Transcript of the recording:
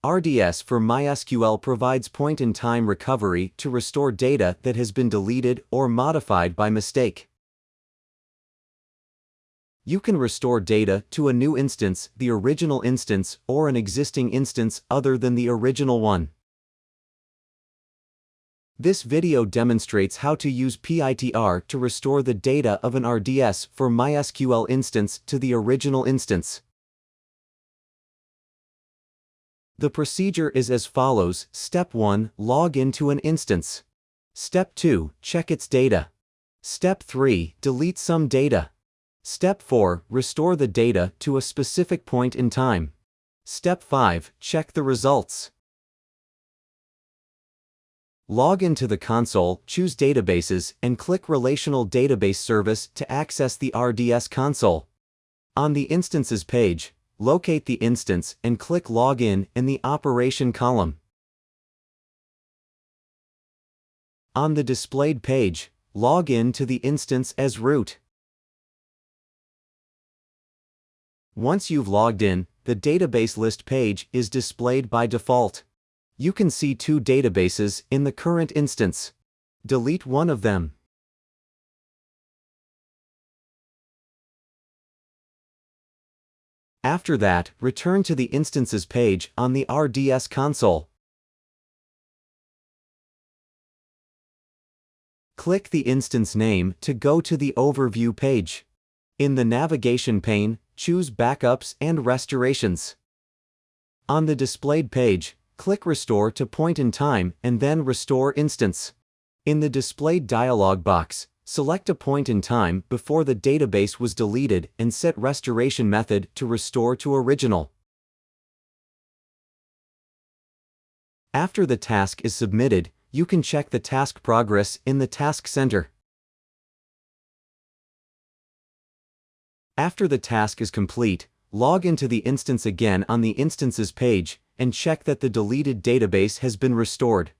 RDS for MySQL provides point-in-time recovery to restore data that has been deleted or modified by mistake. You can restore data to a new instance, the original instance, or an existing instance other than the original one. This video demonstrates how to use PITR to restore the data of an RDS for MySQL instance to the original instance. The procedure is as follows. Step 1. Log into an instance. Step 2. Check its data. Step 3. Delete some data. Step 4. Restore the data to a specific point in time. Step 5. Check the results. Log into the console, choose Databases, and click Relational Database Service to access the RDS console. On the Instances page, locate the instance and click Login in the Operation column. On the displayed page, log in to the instance as root. Once you've logged in, the database list page is displayed by default. You can see 2 databases in the current instance. Delete one of them. After that, return to the Instances page on the RDS console. Click the instance name to go to the Overview page. In the navigation pane, choose Backups and Restorations. On the displayed page, click Restore to Point in Time and then Restore Instance. In the displayed dialog box, select a point in time before the database was deleted and set restoration method to restore to original. After the task is submitted, you can check the task progress in the Task Center. After the task is complete, log into the instance again on the Instances page and check that the deleted database has been restored.